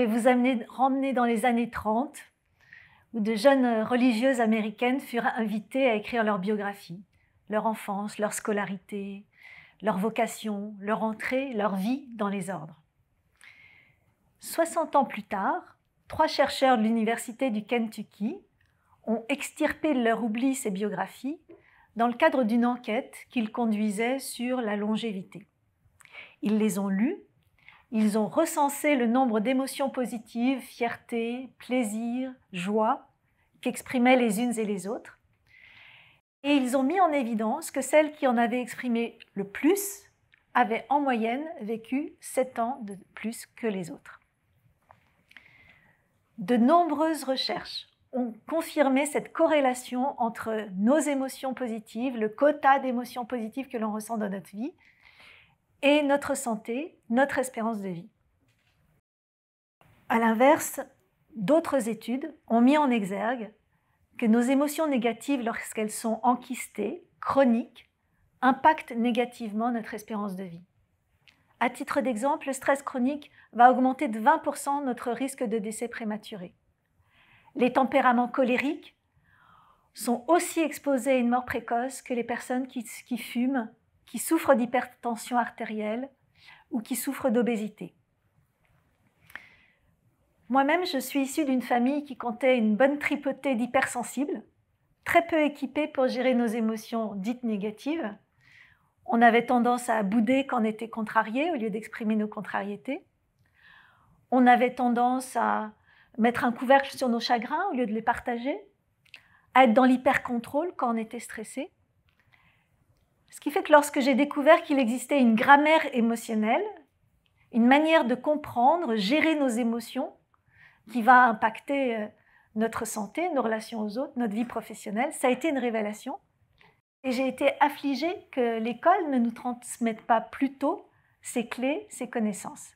Je vais vous ramener dans les années 30, où de jeunes religieuses américaines furent invitées à écrire leur biographie, leur enfance, leur scolarité, leur vocation, leur entrée, leur vie dans les ordres. 60 ans plus tard, 3 chercheurs de l'université du Kentucky ont extirpé de leur oubli ces biographies dans le cadre d'une enquête qu'ils conduisaient sur la longévité. Ils les ont lues, ils ont recensé le nombre d'émotions positives, fierté, plaisir, joie, qu'exprimaient les unes et les autres. Et ils ont mis en évidence que celles qui en avaient exprimé le plus avaient en moyenne vécu 7 ans de plus que les autres. De nombreuses recherches ont confirmé cette corrélation entre nos émotions positives, le quota d'émotions positives que l'on ressent dans notre vie, et notre santé, notre espérance de vie. À l'inverse, d'autres études ont mis en exergue que nos émotions négatives, lorsqu'elles sont enquistées, chroniques, impactent négativement notre espérance de vie. À titre d'exemple, le stress chronique va augmenter de 20% notre risque de décès prématuré. Les tempéraments colériques sont aussi exposés à une mort précoce que les personnes qui fument, qui souffrent d'hypertension artérielle ou qui souffrent d'obésité. Moi-même, je suis issue d'une famille qui comptait une bonne tripotée d'hypersensibles, très peu équipés pour gérer nos émotions dites négatives. On avait tendance à bouder quand on était contrarié au lieu d'exprimer nos contrariétés. On avait tendance à mettre un couvercle sur nos chagrins au lieu de les partager, à être dans l'hyper-contrôle quand on était stressé. Ce qui fait que lorsque j'ai découvert qu'il existait une grammaire émotionnelle, une manière de comprendre, gérer nos émotions, qui va impacter notre santé, nos relations aux autres, notre vie professionnelle, ça a été une révélation. Et j'ai été affligée que l'école ne nous transmette pas plus tôt ces clés, ces connaissances.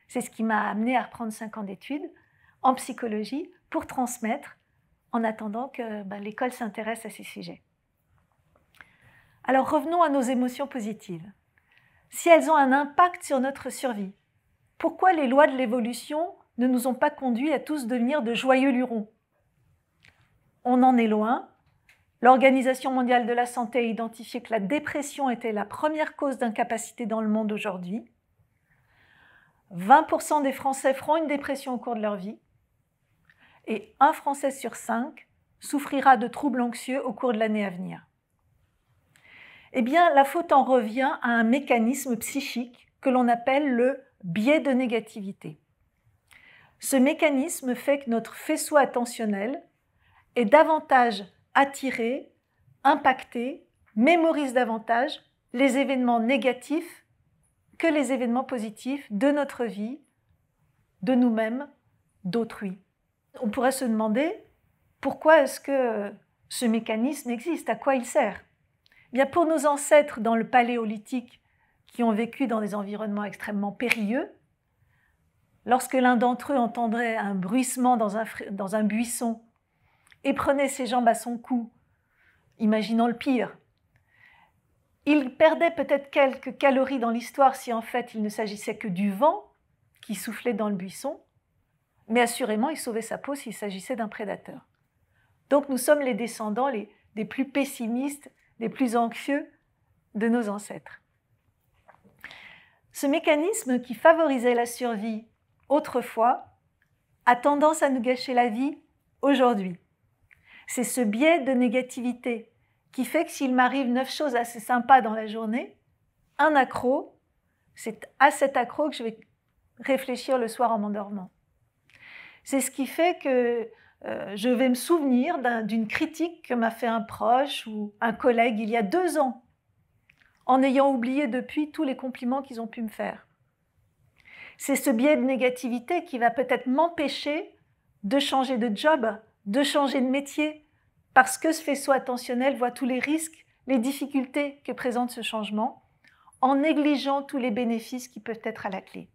C'est ce qui m'a amenée à reprendre 5 ans d'études en psychologie pour transmettre en attendant que l'école s'intéresse à ces sujets. Alors revenons à nos émotions positives. Si elles ont un impact sur notre survie, pourquoi les lois de l'évolution ne nous ont pas conduits à tous devenir de joyeux lurons? On en est loin. L'Organisation mondiale de la santé a identifié que la dépression était la première cause d'incapacité dans le monde aujourd'hui. 20% des Français feront une dépression au cours de leur vie et 1 Français sur 5 souffrira de troubles anxieux au cours de l'année à venir. Eh bien, la faute en revient à un mécanisme psychique que l'on appelle le biais de négativité. Ce mécanisme fait que notre faisceau attentionnel est davantage attiré, impacté, mémorise davantage les événements négatifs que les événements positifs de notre vie, de nous-mêmes, d'autrui. On pourrait se demander pourquoi est-ce que ce mécanisme existe, à quoi il sert? Eh bien, pour nos ancêtres dans le paléolithique qui ont vécu dans des environnements extrêmement périlleux, lorsque l'un d'entre eux entendrait un bruissement dans un buisson et prenait ses jambes à son cou, imaginant le pire, il perdait peut-être quelques calories dans l'histoire si en fait il ne s'agissait que du vent qui soufflait dans le buisson, mais assurément il sauvait sa peau s'il s'agissait d'un prédateur. Donc nous sommes les descendants des plus pessimistes, des plus anxieux de nos ancêtres. Ce mécanisme qui favorisait la survie autrefois a tendance à nous gâcher la vie aujourd'hui. C'est ce biais de négativité qui fait que s'il m'arrive 9 choses assez sympas dans la journée, un accroc, c'est à cet accroc que je vais réfléchir le soir en m'endormant. C'est ce qui fait que je vais me souvenir d'une critique que m'a fait un proche ou un collègue il y a 2 ans, en ayant oublié depuis tous les compliments qu'ils ont pu me faire. C'est ce biais de négativité qui va peut-être m'empêcher de changer de job, de changer de métier, parce que ce faisceau attentionnel voit tous les risques, les difficultés que présente ce changement, en négligeant tous les bénéfices qui peuvent être à la clé.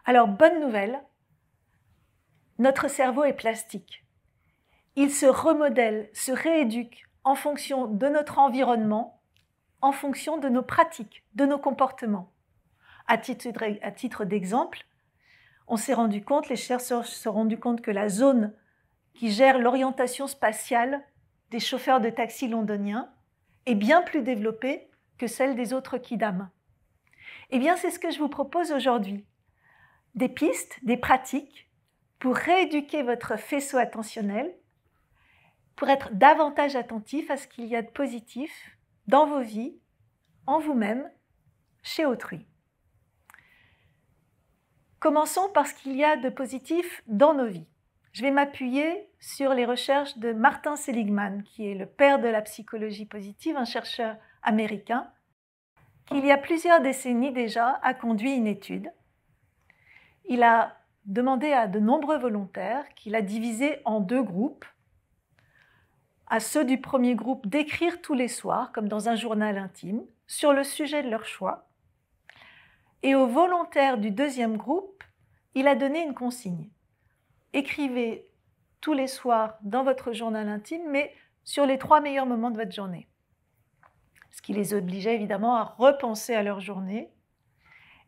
Alors, bonne nouvelle, notre cerveau est plastique. Il se remodèle, se rééduque en fonction de notre environnement, en fonction de nos pratiques, de nos comportements. À titre d'exemple, On s'est rendu compte, les chercheurs se sont rendus compte que la zone qui gère l'orientation spatiale des chauffeurs de taxi londoniens est bien plus développée que celle des autres kidam. Eh bien, c'est ce que je vous propose aujourd'hui. Des pistes, des pratiques pour rééduquer votre faisceau attentionnel, pour être davantage attentif à ce qu'il y a de positif dans vos vies, en vous-même, chez autrui. Commençons par ce qu'il y a de positif dans nos vies. Je vais m'appuyer sur les recherches de Martin Seligman, qui est le père de la psychologie positive, un chercheur américain, qui il y a plusieurs décennies déjà a conduit une étude. Il a demandé à de nombreux volontaires, qu'il a divisés en 2 groupes, à ceux du premier groupe d'écrire tous les soirs, comme dans un journal intime, sur le sujet de leur choix. Et aux volontaires du deuxième groupe, il a donné une consigne. Écrivez tous les soirs dans votre journal intime, mais sur les 3 meilleurs moments de votre journée. Ce qui les obligeait évidemment à repenser à leur journée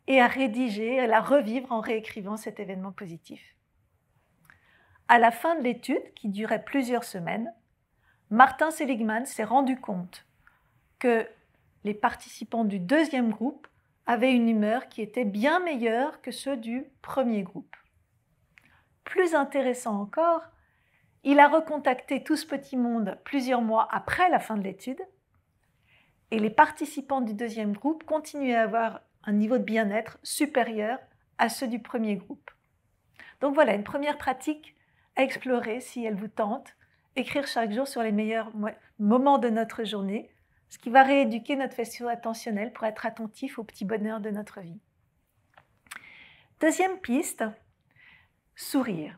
et à rédiger, à la revivre en réécrivant cet événement positif. À la fin de l'étude, qui durait plusieurs semaines, Martin Seligman s'est rendu compte que les participants du deuxième groupe avaient une humeur qui était bien meilleure que ceux du premier groupe. Plus intéressant encore, il a recontacté tout ce petit monde plusieurs mois après la fin de l'étude et les participants du deuxième groupe continuaient à avoir un niveau de bien-être supérieur à ceux du premier groupe. Donc voilà, une première pratique à explorer si elle vous tente, écrire chaque jour sur les meilleurs moments de notre journée, ce qui va rééduquer notre faisceau attentionnel pour être attentif aux petits bonheurs de notre vie. Deuxième piste, sourire.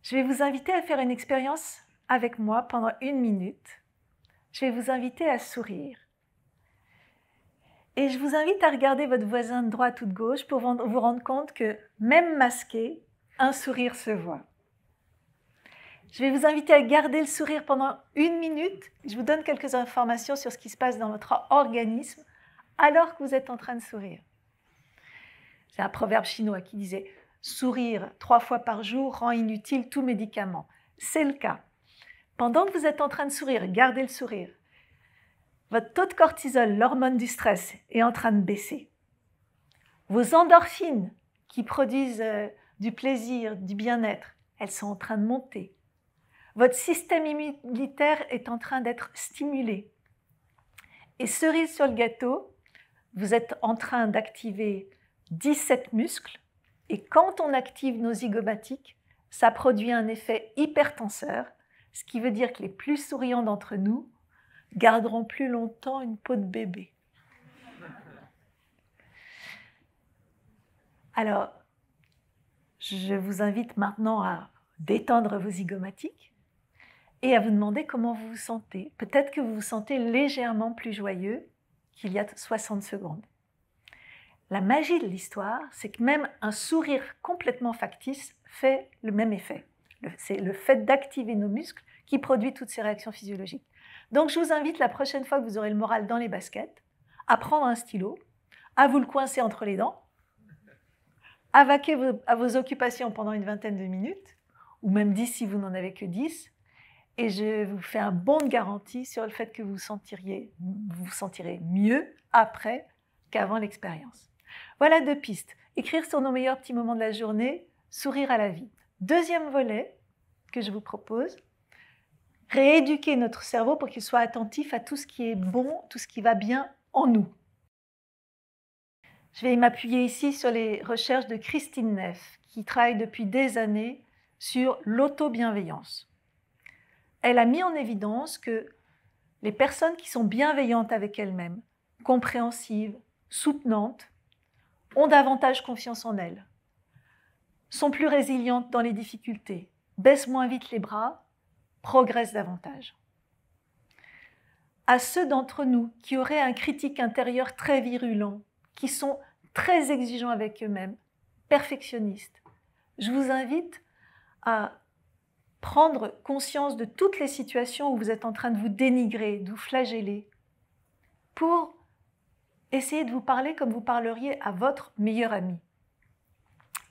Je vais vous inviter à faire une expérience avec moi pendant 1 minute. Je vais vous inviter à sourire. Et je vous invite à regarder votre voisin de droite ou de gauche pour vous rendre compte que, même masqué, un sourire se voit. Je vais vous inviter à garder le sourire pendant 1 minute. Je vous donne quelques informations sur ce qui se passe dans votre organisme alors que vous êtes en train de sourire. C'est un proverbe chinois qui disait « Sourire 3 fois par jour rend inutile tout médicament ». C'est le cas. Pendant que vous êtes en train de sourire, gardez le sourire. Votre taux de cortisol, l'hormone du stress, est en train de baisser. Vos endorphines, qui produisent du plaisir, du bien-être, elles sont en train de monter. Votre système immunitaire est en train d'être stimulé. Et cerise sur le gâteau, vous êtes en train d'activer 17 muscles. Et quand on active nos zygomatiques, ça produit un effet hypertenseur, ce qui veut dire que les plus souriants d'entre nous garderont plus longtemps une peau de bébé. Alors, je vous invite maintenant à détendre vos zygomatiques et à vous demander comment vous vous sentez. Peut-être que vous vous sentez légèrement plus joyeux qu'il y a 60 secondes. La magie de l'histoire, c'est que même un sourire complètement factice fait le même effet. C'est le fait d'activer nos muscles qui produit toutes ces réactions physiologiques. Donc je vous invite la prochaine fois que vous aurez le moral dans les baskets, à prendre un stylo, à vous le coincer entre les dents, à vaquer à vos occupations pendant une vingtaine de minutes, ou même 10 si vous n'en avez que 10, et je vous fais un bond de garantie sur le fait que vous vous sentirez mieux après qu'avant l'expérience. Voilà 2 pistes. Écrire sur nos meilleurs petits moments de la journée, sourire à la vie. Deuxième volet que je vous propose, rééduquer notre cerveau pour qu'il soit attentif à tout ce qui est bon, tout ce qui va bien en nous. Je vais m'appuyer ici sur les recherches de Christine Neff, qui travaille depuis des années sur l'auto-bienveillance. Elle a mis en évidence que les personnes qui sont bienveillantes avec elles-mêmes, compréhensives, soutenantes, ont davantage confiance en elles, sont plus résilientes dans les difficultés, baissent moins vite les bras, progressent davantage. À ceux d'entre nous qui auraient un critique intérieur très virulent, qui sont très exigeants avec eux-mêmes, perfectionnistes, je vous invite à prendre conscience de toutes les situations où vous êtes en train de vous dénigrer, de vous flageller, pour essayer de vous parler comme vous parleriez à votre meilleur ami.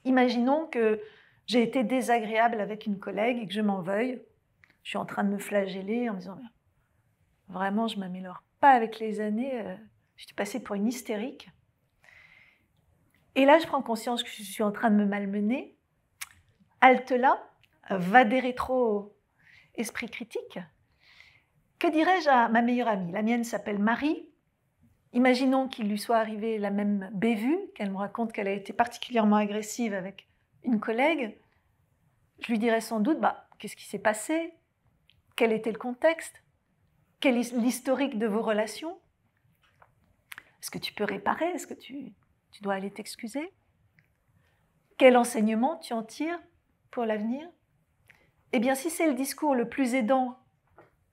Imaginons que j'ai été désagréable avec une collègue et que je m'en veuille. Je suis en train de me flageller en me disant « Vraiment, je ne m'améliore pas avec les années, je suis passée pour une hystérique. » Et là, je prends conscience que je suis en train de me malmener. Halte là, va des rétro esprit critique. Que dirais-je à ma meilleure amie? La mienne s'appelle Marie. Imaginons qu'il lui soit arrivé la même bévue, qu'elle me raconte qu'elle a été particulièrement agressive avec une collègue. Je lui dirais sans doute, qu'est-ce qui s'est passé? Quel était le contexte? Quel est l'historique de vos relations? Est-ce que tu peux réparer? Est-ce que tu dois aller t'excuser? Quel enseignement tu en tires pour l'avenir? Eh bien, si c'est le discours le plus aidant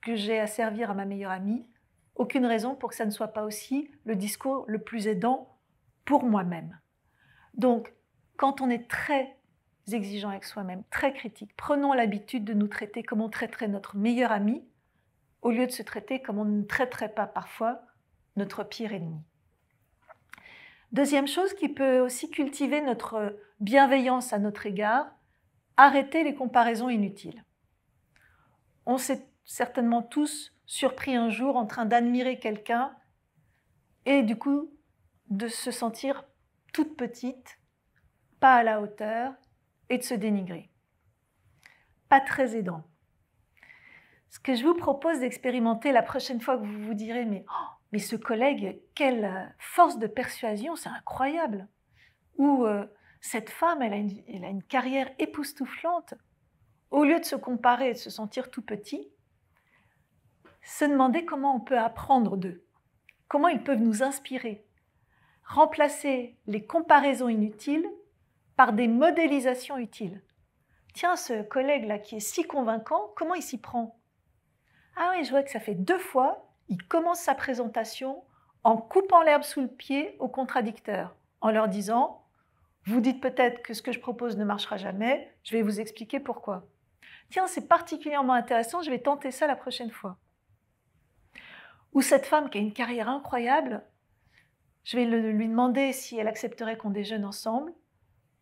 que j'ai à servir à ma meilleure amie, aucune raison pour que ça ne soit pas aussi le discours le plus aidant pour moi-même. Donc, quand on est très exigeant avec soi-même, très critique, prenons l'habitude de nous traiter comme on traiterait notre meilleur ami, au lieu de se traiter comme on ne traiterait pas parfois notre pire ennemi. Deuxième chose qui peut aussi cultiver notre bienveillance à notre égard, arrêter les comparaisons inutiles. On s'est certainement tous surpris un jour en train d'admirer quelqu'un et du coup de se sentir toute petite, pas à la hauteur et de se dénigrer. Pas très aidant. Ce que je vous propose d'expérimenter la prochaine fois que vous vous direz « mais ce collègue, quelle force de persuasion, c'est incroyable !» ou « cette femme, elle a une carrière époustouflante !» Au lieu de se comparer et de se sentir tout petit, se demander comment on peut apprendre d'eux, comment ils peuvent nous inspirer, remplacer les comparaisons inutiles par des modélisations utiles. Tiens, ce collègue-là qui est si convaincant, comment il s'y prend? Ah oui, je vois que ça fait 2 fois, il commence sa présentation en coupant l'herbe sous le pied aux contradicteurs, en leur disant « Vous dites peut-être que ce que je propose ne marchera jamais, je vais vous expliquer pourquoi. Tiens, c'est particulièrement intéressant, je vais tenter ça la prochaine fois. » Ou cette femme qui a une carrière incroyable, je vais lui demander si elle accepterait qu'on déjeune ensemble,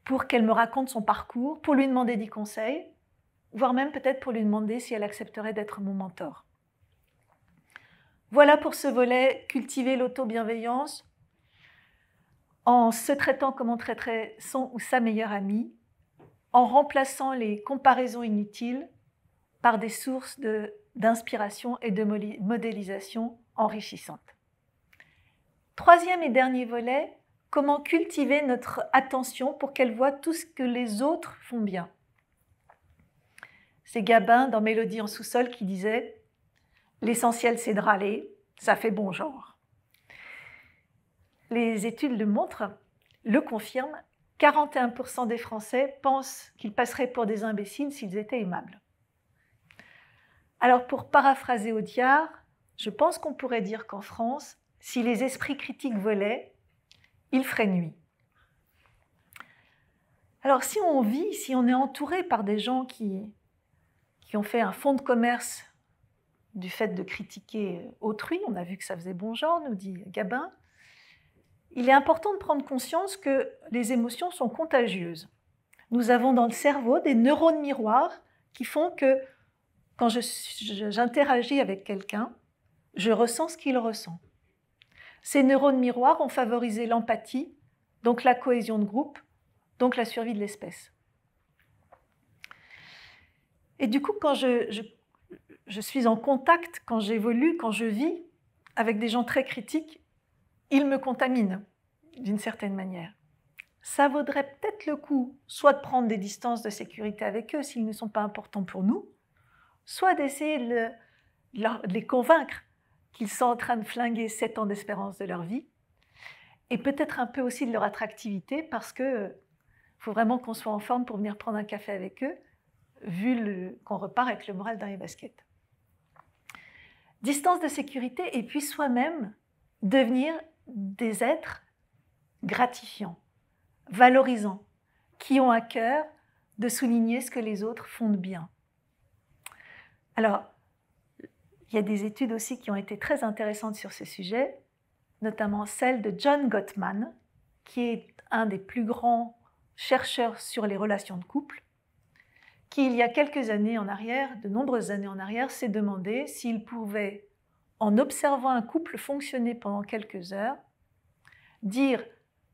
pour qu'elle me raconte son parcours, pour lui demander des conseils, voire même peut-être pour lui demander si elle accepterait d'être mon mentor. Voilà pour ce volet, cultiver l'auto-bienveillance en se traitant comme on traiterait son ou sa meilleure amie, en remplaçant les comparaisons inutiles par des sources d'inspiration et de modélisation enrichissantes. Troisième et dernier volet, comment cultiver notre attention pour qu'elle voie tout ce que les autres font bien. C'est Gabin dans Mélodie en sous-sol qui disait « L'essentiel c'est de râler, ça fait bon genre ». Les études le montrent, le confirment, 41% des Français pensent qu'ils passeraient pour des imbéciles s'ils étaient aimables. Alors pour paraphraser Audiard, je pense qu'on pourrait dire qu'en France, si les esprits critiques volaient, il ferait nuit. Alors si on vit, si on est entouré par des gens qui ont fait un fonds de commerce du fait de critiquer autrui, on a vu que ça faisait bon genre, nous dit Gabin, il est important de prendre conscience que les émotions sont contagieuses. Nous avons dans le cerveau des neurones miroirs qui font que quand j'interagis avec quelqu'un, je ressens ce qu'il ressent. Ces neurones miroirs ont favorisé l'empathie, donc la cohésion de groupe, donc la survie de l'espèce. Et du coup, quand je suis en contact, quand j'évolue, quand je vis avec des gens très critiques, ils me contaminent d'une certaine manière. Ça vaudrait peut-être le coup soit de prendre des distances de sécurité avec eux s'ils ne sont pas importants pour nous, soit d'essayer de les convaincre qu'ils sont en train de flinguer 7 ans d'espérance de leur vie, et peut-être un peu aussi de leur attractivité, parce qu'il faut vraiment qu'on soit en forme pour venir prendre un café avec eux, vu qu'on repart avec le moral dans les baskets. Distance de sécurité, et puis soi-même devenir des êtres gratifiants, valorisants, qui ont à cœur de souligner ce que les autres font de bien. Alors, il y a des études aussi qui ont été très intéressantes sur ce sujet, notamment celle de John Gottman, qui est un des plus grands chercheur sur les relations de couple qui, il y a quelques années en arrière, de nombreuses années en arrière, s'est demandé s'il pouvait, en observant un couple fonctionner pendant quelques heures, dire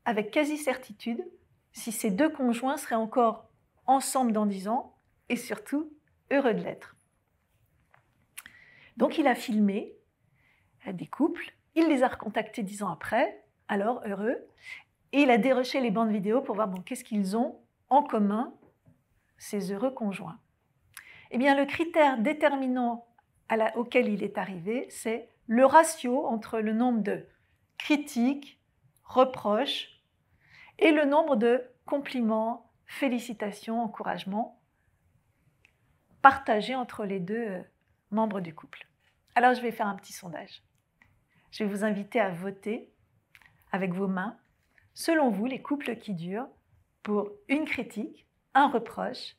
avec quasi-certitude si ces deux conjoints seraient encore ensemble dans 10 ans et surtout heureux de l'être. Donc il a filmé des couples, il les a recontactés 10 ans après, alors heureux, et il a déroché les bandes vidéo pour voir qu'est-ce qu'ils ont en commun, ces heureux conjoints. Eh bien, le critère déterminant auquel il est arrivé, c'est le ratio entre le nombre de critiques, reproches et le nombre de compliments, félicitations, encouragements partagés entre les deux membres du couple. Alors, je vais faire un petit sondage. Je vais vous inviter à voter avec vos mains, selon vous, les couples qui durent, pour une critique, un reproche,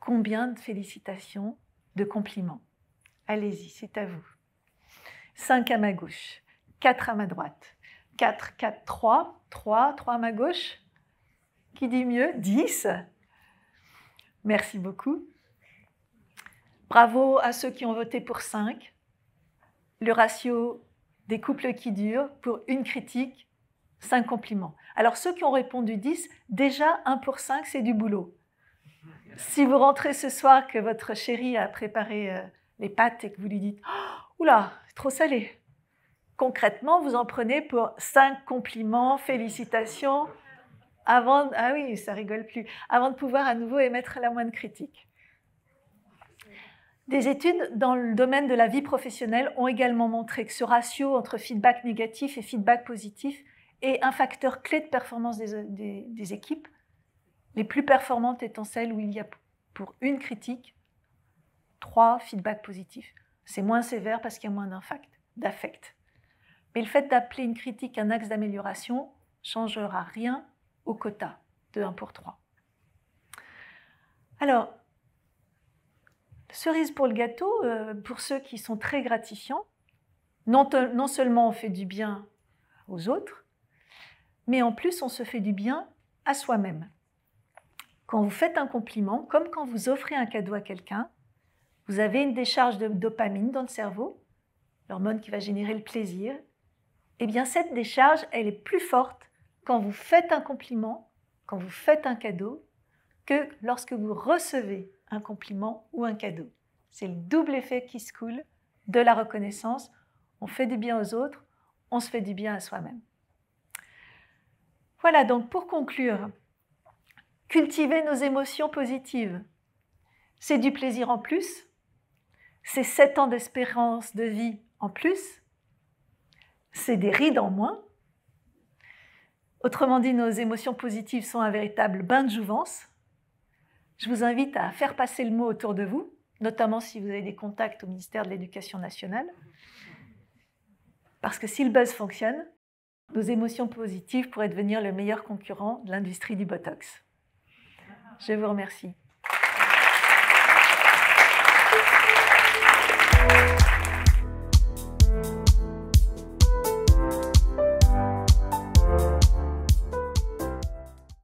combien de félicitations, de compliments. Allez-y, c'est à vous. 5 à ma gauche, 4 à ma droite, 4, 4, 3, 3 à ma gauche. Qui dit mieux? 10. Merci beaucoup. Bravo à ceux qui ont voté pour 5. Le ratio des couples qui durent pour une critique, 5 compliments. Alors ceux qui ont répondu 10, déjà 1 pour 5, c'est du boulot. Si vous rentrez ce soir que votre chéri a préparé les pâtes et que vous lui dites « Oula, c'est trop salé », concrètement, vous en prenez pour 5 compliments, félicitations, avant, ah oui, ça rigole plus, avant de pouvoir à nouveau émettre la moindre critique. Des études dans le domaine de la vie professionnelle ont également montré que ce ratio entre feedback négatif et feedback positif est un facteur clé de performance des équipes, les plus performantes étant celles où il y a pour une critique 3 feedbacks positifs. C'est moins sévère parce qu'il y a moins d'affect. Mais le fait d'appeler une critique un axe d'amélioration ne changera rien au quota de 1 pour 3. Alors, cerise pour le gâteau, pour ceux qui sont très gratifiants, non seulement on fait du bien aux autres, mais en plus on se fait du bien à soi-même. Quand vous faites un compliment, comme quand vous offrez un cadeau à quelqu'un, vous avez une décharge de dopamine dans le cerveau, l'hormone qui va générer le plaisir. Eh bien, cette décharge, elle est plus forte quand vous faites un compliment, quand vous faites un cadeau, que lorsque vous recevez un compliment ou un cadeau. C'est le double effet qui se coule de la reconnaissance. On fait du bien aux autres, on se fait du bien à soi-même. Voilà, donc pour conclure, cultiver nos émotions positives, c'est du plaisir en plus, c'est 7 ans d'espérance de vie en plus, c'est des rides en moins. Autrement dit, nos émotions positives sont un véritable bain de jouvence. Je vous invite à faire passer le mot autour de vous, notamment si vous avez des contacts au ministère de l'Éducation nationale. Parce que si le buzz fonctionne, nos émotions positives pourraient devenir le meilleur concurrent de l'industrie du Botox. Je vous remercie.